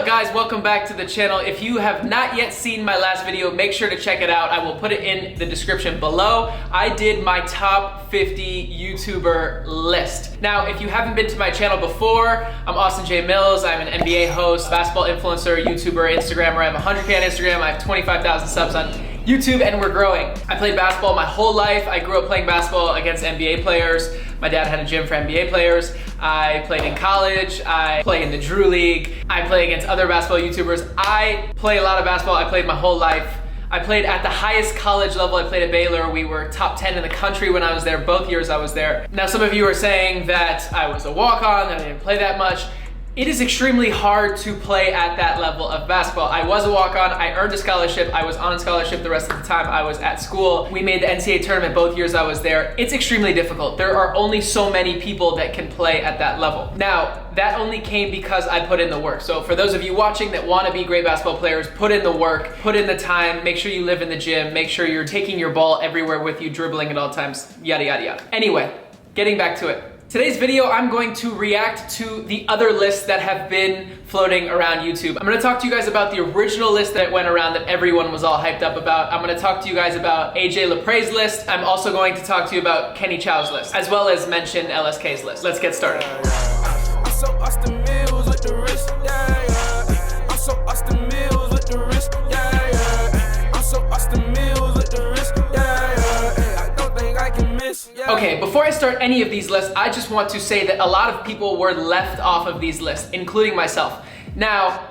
up guys, welcome back to the channel. If you have not yet seen my last video, make sure to check it out. I will put it in the description below. I did my top 50 YouTuber list. Now, if you haven't been to my channel before, I'm Austin J. Mills. I'm an NBA host, basketball influencer, YouTuber, Instagrammer. I have 100K on Instagram. I have 25,000 subs on YouTube and we're growing. I played basketball my whole life. I grew up playing basketball against NBA players. My dad had a gym for NBA players. I played in college. I play in the Drew League. I play against other basketball YouTubers. I play a lot of basketball. I played my whole life. I played at the highest college level. I played at Baylor. We were top 10 in the country when I was there, both years I was there. Now, some of you are saying that I was a walk-on, that I didn't play that much. It is extremely hard to play at that level of basketball. I was a walk-on, I earned a scholarship, I was on scholarship the rest of the time I was at school. We made the NCAA tournament both years I was there. It's extremely difficult. There are only so many people that can play at that level. Now, that only came because I put in the work. So for those of you watching that want to be great basketball players, put in the work, put in the time, make sure you live in the gym, make sure you're taking your ball everywhere with you, dribbling at all times, yada, yada, yada. Anyway, getting back to it. Today's video, I'm going to react to the other lists that have been floating around YouTube. I'm gonna talk to you guys about the original list that went around that everyone was all hyped up about. I'm gonna talk to you guys about AJ Lepre's list. I'm also going to talk to you about Kenny Chow's list, as well as mention LSK's list. Let's get started. I'm so Austin Mills with the wrist, yeah, yeah. I'm so Austin Mills with the wrist, yeah, yeah. I'm so Austin Mills with the wrist, yeah, yeah. I don't think I can miss, yeah. Okay, before I start any of these lists, I just want to say that a lot of people were left off of these lists, including myself. Now,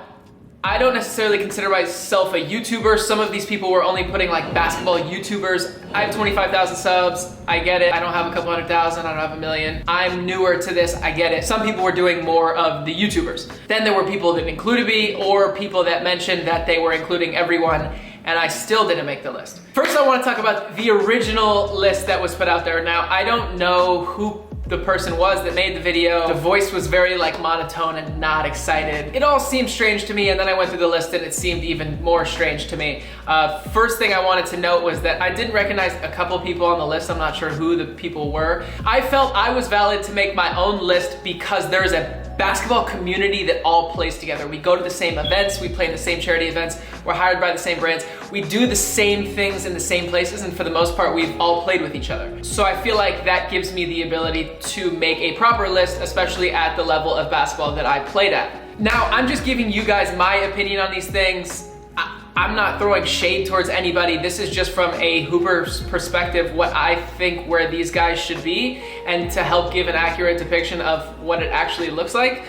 I don't necessarily consider myself a YouTuber. Some of these people were only putting like basketball YouTubers. I have 25,000 subs, I get it. I don't have a couple 100,000, I don't have a million. I'm newer to this, I get it. Some people were doing more of the YouTubers. Then there were people that included me or people that mentioned that they were including everyone, and I still didn't make the list. First, I want to talk about the original list that was put out there. Now, I don't know who the person was that made the video. The voice was very like monotone and not excited. It all seemed strange to me, and then I went through the list and it seemed even more strange to me. First thing I wanted to note was that I didn't recognize a couple people on the list. I'm not sure who the people were. I felt I was valid to make my own list because there's a basketball community that all plays together. We go to the same events, we play in the same charity events, we're hired by the same brands, we do the same things in the same places, and for the most part, we've all played with each other. So I feel like that gives me the ability to make a proper list, especially at the level of basketball that I played at. Now, I'm just giving you guys my opinion on these things. I'm not throwing shade towards anybody. This is just from a hooper's perspective, what I think where these guys should be, and to help give an accurate depiction of what it actually looks like.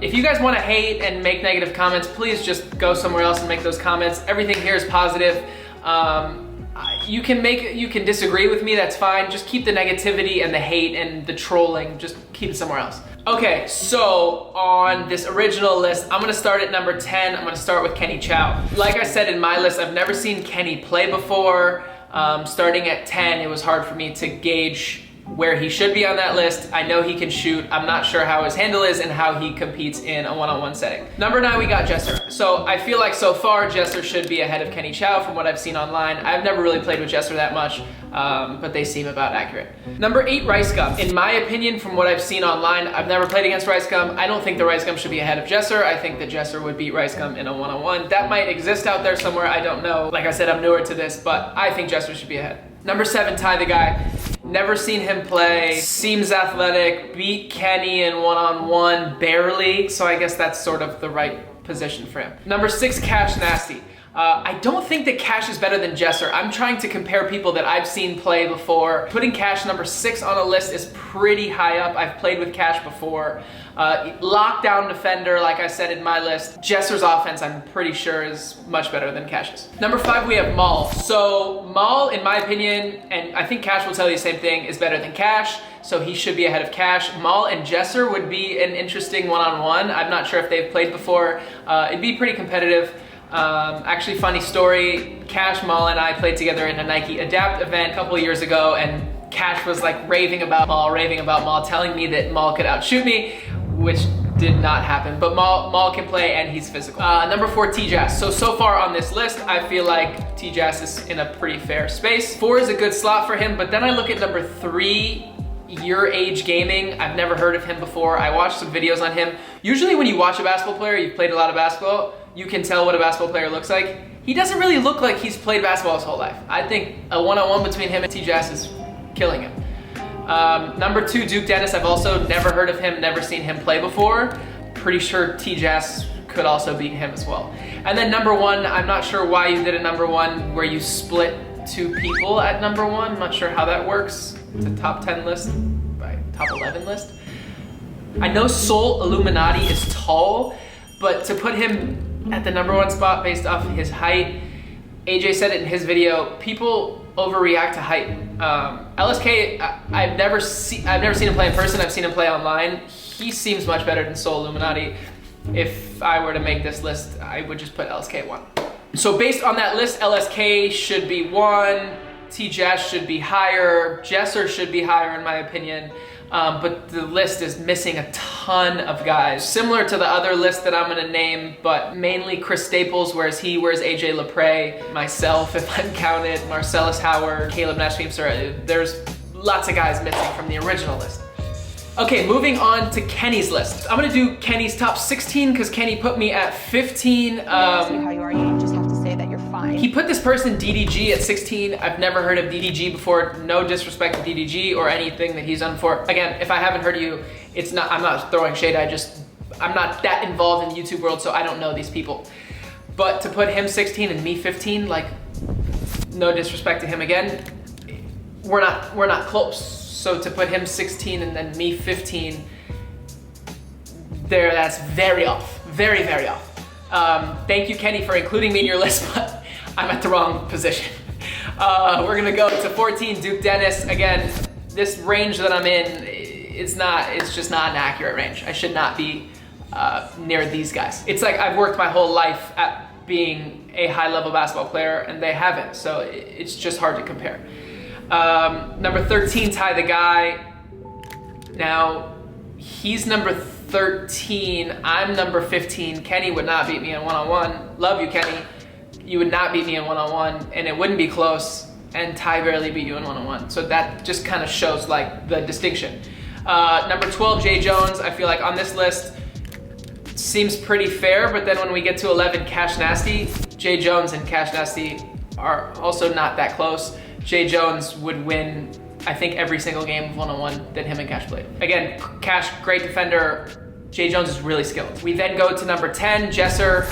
If you guys want to hate and make negative comments, please just go somewhere else and make those comments. Everything here is positive. You can disagree with me, that's fine. Just keep the negativity and the hate and the trolling, just keep it somewhere else. Okay, so on this original list, I'm gonna start at number 10. I'm gonna start with Kenny Chow. Like I said in my list, I've never seen Kenny play before. Starting at 10, it was hard for me to gauge where he should be on that list. I know he can shoot. I'm not sure how his handle is and how he competes in a one-on-one setting. Number 9, we got Jesser. So I feel like so far, Jesser should be ahead of Kenny Chow from what I've seen online. I've never really played with Jesser that much, but they seem about accurate. Number 8, Rice Gum. In my opinion, from what I've seen online, I've never played against Rice Gum. I don't think the Rice Gum should be ahead of Jesser. I think that Jesser would beat Rice Gum in a one-on-one. That might exist out there somewhere, I don't know. Like I said, I'm newer to this, but I think Jesser should be ahead. Number 7, Ty the Guy. Never seen him play, seems athletic, beat Kenny in one-on-one barely, so I guess that's sort of the right position for him. Number 6, Cash Nasty. I don't think that Cash is better than Jesser. I'm trying to compare people that I've seen play before. Putting Cash number 6 on a list is pretty high up. I've played with Cash before. Lockdown defender, like I said in my list. Jesser's offense, I'm pretty sure, is much better than Cash's. Number 5, we have Maul. So Maul, in my opinion, and I think Cash will tell you the same thing, is better than Cash, so he should be ahead of Cash. Maul and Jesser would be an interesting one-on-one. I'm not sure if they've played before. It'd be pretty competitive. Actually, funny story, Cash, Maul, and I played together in a Nike Adapt event a couple years ago, and Cash was like raving about Maul, telling me that Maul could outshoot me, which did not happen, but Maul can play and he's physical. Number 4, T-Jazz. So far on this list, I feel like T-Jazz is in a pretty fair space. 4 is a good slot for him, but then I look at number 3, Your Age Gaming. I've never heard of him before. I watched some videos on him. Usually when you watch a basketball player, you've played a lot of basketball, you can tell what a basketball player looks like. He doesn't really look like he's played basketball his whole life. I think a one-on-one between him and TJass is killing him. Number 2, Duke Dennis. I've also never heard of him, never seen him play before. Pretty sure TJass could also beat him as well. And then number 1, I'm not sure why you did a number 1 where you split 2 people at number 1. I'm not sure how that works. It's a top 10 list, by top 11 list. I know Soul Illuminati is tall, but to put him at the number 1 spot based off his height, AJ said it in his video, people overreact to height. LSK, I've never seen him play in person. I've seen him play online. He seems much better than Soul Illuminati. If I were to make this list, I would just put LSK at 1. So based on that list, LSK should be 1, TJass should be higher, Jesser should be higher in my opinion, but the list is missing a ton of guys. Similar to the other list that I'm gonna name, but mainly Chris Staples, whereas AJ Lepre, myself if I'm counted, Marcellus Howard, Caleb Nash Feemster. There's lots of guys missing from the original list. Okay, moving on to Kenny's list. I'm gonna do Kenny's top 16 because Kenny put me at 15. Ask you how you are, you just have to say that you're fine. He put this person DDG at 16. I've never heard of DDG before. No disrespect to DDG or anything that he's done for. Again, if I haven't heard of you, I'm not throwing shade. I'm not that involved in the YouTube world, so I don't know these people. But to put him 16 and me 15, like, no disrespect to him again, we're not close. So to put him 16 and then me 15, that's very off, very, very off. Thank you, Kenny, for including me in your list, but I'm at the wrong position. We're gonna go to 14, Duke Dennis. Again, this range that I'm in, it's just not an accurate range. I should not be near these guys. It's like I've worked my whole life at being a high-level basketball player and they haven't, so it's just hard to compare. Number 13, Ty the Guy. Now, he's number 13, I'm number 15. Kenny would not beat me in one-on-one. Love you, Kenny. You would not beat me in one-on-one, and it wouldn't be close, and Ty barely beat you in one-on-one. So that just kind of shows like the distinction. Number 12, Jay Jones. I feel like on this list, seems pretty fair, but then when we get to 11, Cash Nasty, Jay Jones and Cash Nasty are also not that close. Jay Jones would win, I think, every single game of one-on-one that him and Cash played. Again, Cash, great defender. Jay Jones is really skilled. We then go to number 10, Jesser.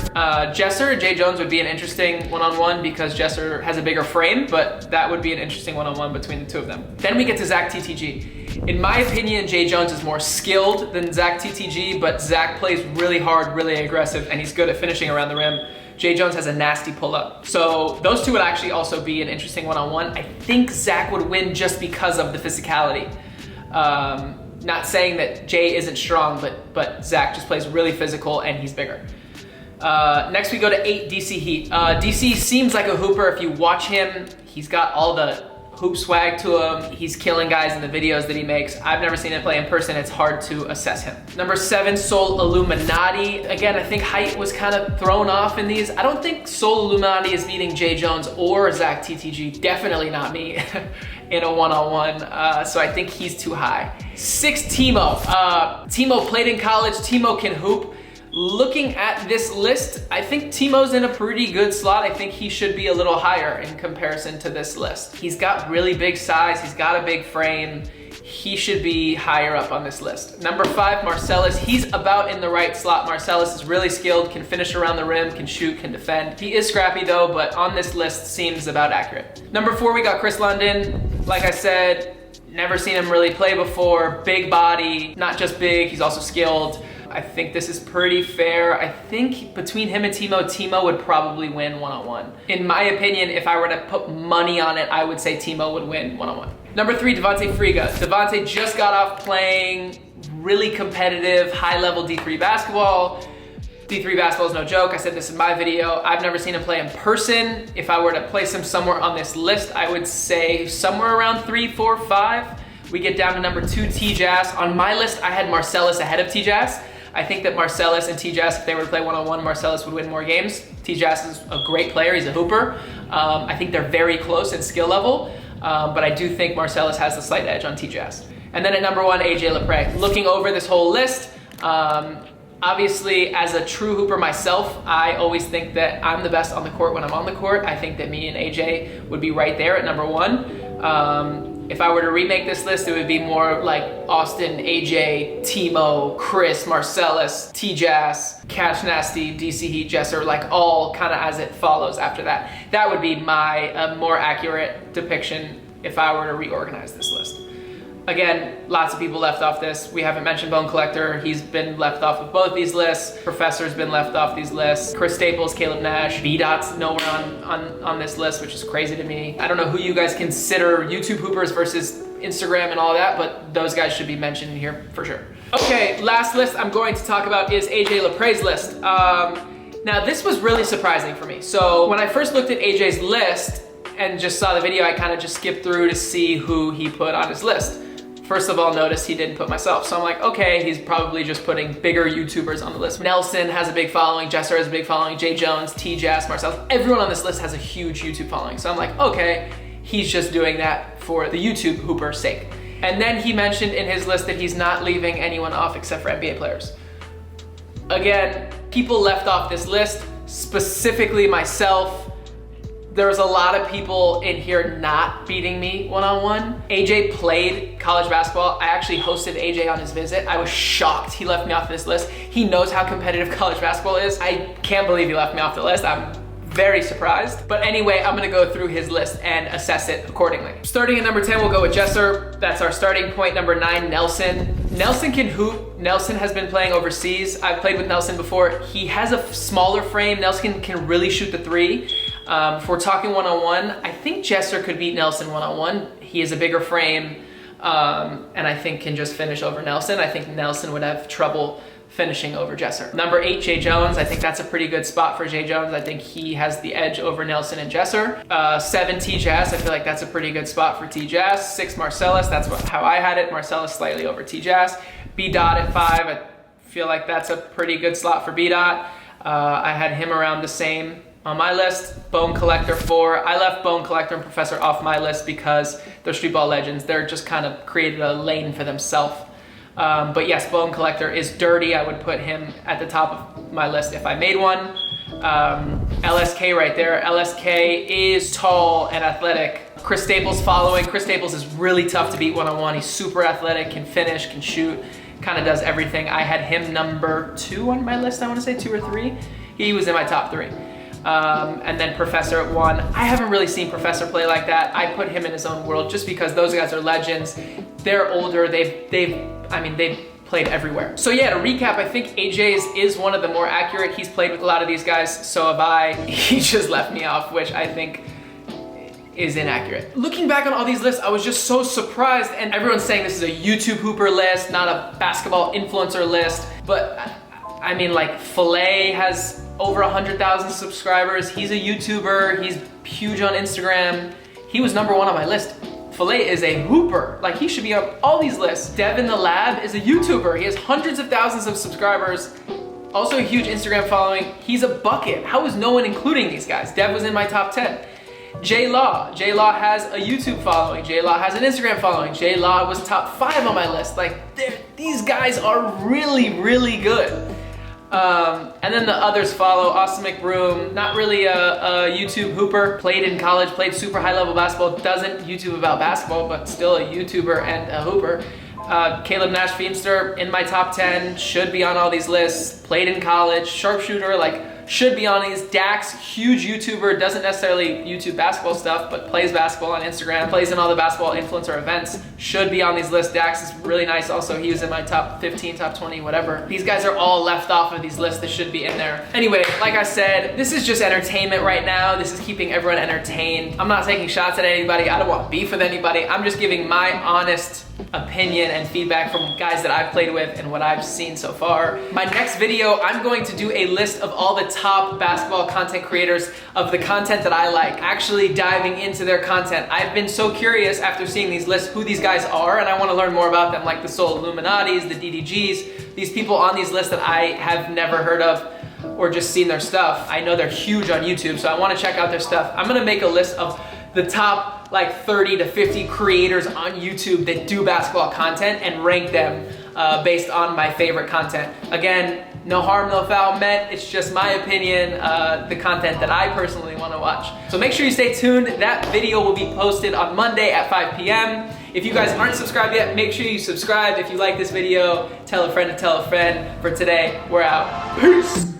Jesser and Jay Jones would be an interesting one-on-one because Jesser has a bigger frame, but that would be an interesting one-on-one between the two of them. Then we get to Zach TTG. In my opinion, Jay Jones is more skilled than Zach TTG, but Zach plays really hard, really aggressive, and he's good at finishing around the rim. Jay Jones has a nasty pull-up. So those two would actually also be an interesting one-on-one. I think Zach would win just because of the physicality. Not saying that Jay isn't strong, but Zach just plays really physical and he's bigger. Next we go to 8, DC Heat. DC seems like a hooper. If you watch him, he's got all the hoop swag to him. He's killing guys in the videos that he makes. I've never seen him play in person. It's hard to assess him. Number 7, Soul Illuminati. Again, I think height was kind of thrown off in these. I don't think Soul Illuminati is beating Jay Jones or Zach TTG. Definitely not me in a one-on-one. So I think he's too high. 6, Timo. Timo played in college. Timo can hoop. Looking at this list, I think Timo's in a pretty good slot. I think he should be a little higher in comparison to this list. He's got really big size, he's got a big frame. He should be higher up on this list. Number 5, Marcellus. He's about in the right slot. Marcellus is really skilled, can finish around the rim, can shoot, can defend. He is scrappy though, but on this list seems about accurate. Number 4, we got Chris London. Like I said, never seen him really play before. Big body, not just big, he's also skilled. I think this is pretty fair. I think between him and Timo would probably win one-on-one. In my opinion, if I were to put money on it, I would say Timo would win one-on-one. Number 3, Devontae Friga. Devontae just got off playing really competitive, high-level D3 basketball. D3 basketball is no joke. I said this in my video. I've never seen him play in person. If I were to place him somewhere on this list, I would say somewhere around 3, 4, 5. We get down to number 2, TJass. On my list, I had Marcellus ahead of TJass. I think that Marcellus and TJass, if they were to play one-on-one, Marcellus would win more games. TJass is a great player, he's a hooper. I think they're very close in skill level, but I do think Marcellus has the slight edge on TJass. And then at number 1, AJ Lepre. Looking over this whole list, obviously, as a true hooper myself, I always think that I'm the best on the court when I'm on the court. I think that me and AJ would be right there at number 1. If I were to remake this list, it would be more like Austin, AJ, Timo, Chris, Marcellus, T-Jazz, Cash Nasty, DC Heat, Jesser, like all kind of as it follows after that. That would be my more accurate depiction if I were to reorganize this list. Again, lots of people left off this. We haven't mentioned Bone Collector. He's been left off of both these lists. Professor's been left off these lists. Chris Staples, Caleb Nash. B-Dot's nowhere on this list, which is crazy to me. I don't know who you guys consider YouTube hoopers versus Instagram and all that, but those guys should be mentioned here for sure. Okay, last list I'm going to talk about is AJ Lepre's list. Now this was really surprising for me. So when I first looked at AJ's list and just saw the video, I kind of just skipped through to see who he put on his list. First of all, notice he didn't put myself. So I'm like, okay, he's probably just putting bigger YouTubers on the list. Nelson has a big following, Jesser has a big following, Jay Jones, T-Jazz, Marcel, everyone on this list has a huge YouTube following. So I'm like, okay, he's just doing that for the YouTube hooper's sake. And then he mentioned in his list that he's not leaving anyone off except for NBA players. Again, people left off this list, specifically myself. There was a lot of people in here not beating me one-on-one. AJ played college basketball. I actually hosted AJ on his visit. I was shocked he left me off this list. He knows how competitive college basketball is. I can't believe he left me off the list. I'm very surprised. But anyway, I'm gonna go through his list and assess it accordingly. Starting at number 10, we'll go with Jesser. That's our starting point. Number 9, Nelson. Nelson can hoop. Nelson has been playing overseas. I've played with Nelson before. He has a smaller frame. Nelson can really shoot the 3. If we're talking one-on-one, I think Jesser could beat Nelson one-on-one. He has a bigger frame, and I think can just finish over Nelson. I think Nelson would have trouble finishing over Jesser. Number 8, Jay Jones. I think that's a pretty good spot for Jay Jones. I think he has the edge over Nelson and Jesser. 7, T-Jazz. I feel like that's a pretty good spot for T-Jazz. 6, Marcellus. That's how I had it. Marcellus slightly over T-Jazz. B-Dot at 5. I feel like that's a pretty good slot for B-Dot. I had him around the same on my list. Bone Collector 4. I left Bone Collector and Professor off my list because they're street ball legends. They're just kind of created a lane for themselves. But yes, Bone Collector is dirty. I would put him at the top of my list if I made one. LSK right there. LSK is tall and athletic. Chris Staples following. Chris Staples is really tough to beat one-on-one. He's super athletic, can finish, can shoot, kind of does everything. I had him number 2 on my list, I want to say 2 or 3. He was in my top 3. And then Professor at 1. I haven't really seen Professor play like that. I put him in his own world just because those guys are legends. They're older, they've played everywhere. So yeah, to recap, I think AJ's is one of the more accurate. He's played with a lot of these guys, so have I. He just left me off, which I think is inaccurate. Looking back on all these lists, I was just so surprised, and everyone's saying this is a YouTube hooper list, not a basketball influencer list, but I mean, like, Filet has over 100,000 subscribers. He's a YouTuber, he's huge on Instagram. He was number 1 on my list. Filet is a hooper. Like, he should be on all these lists. Devin the Lab is a YouTuber. He has hundreds of thousands of subscribers. Also a huge Instagram following. He's a bucket. How is no one including these guys? Dev was in my top 10. J Law has a YouTube following. J Law has an Instagram following. J Law was top 5 on my list. Like, these guys are really, really good. And then the others follow. Austin McBroom, not really a YouTube hooper. Played in college, played super high level basketball. Doesn't YouTube about basketball, but still a YouTuber and a hooper. Caleb Nash Feemster in my top 10, should be on all these lists. Played in college, sharpshooter, like, should be on these. Dax, huge YouTuber, doesn't necessarily YouTube basketball stuff, but plays basketball on Instagram, plays in all the basketball influencer events, should be on these lists. Dax is really nice also. He was in my top 15, top 20, whatever. These guys are all left off of these lists that should be in there. Anyway, like I said, this is just entertainment right now. This is keeping everyone entertained. I'm not taking shots at anybody. I don't want beef with anybody. I'm just giving my honest opinion and feedback from guys that I've played with and what I've seen so far. My next video, I'm going to do a list of all the top basketball content creators of the content that I like, actually diving into their content. I've been so curious after seeing these lists who these guys are, and I want to learn more about them, like the Soul Illuminatis, the DDGs, these people on these lists that I have never heard of or just seen their stuff. I know they're huge on YouTube, so I want to check out their stuff. I'm going to make a list of the top top like 30 to 50 creators on YouTube that do basketball content and rank them based on my favorite content. Again, no harm, no foul meant. It's just my opinion, the content that I personally want to watch. So make sure you stay tuned. That video will be posted on Monday at 5 p.m. If you guys aren't subscribed yet, make sure you subscribe. If you like this video, tell a friend to tell a friend. For today, we're out. Peace.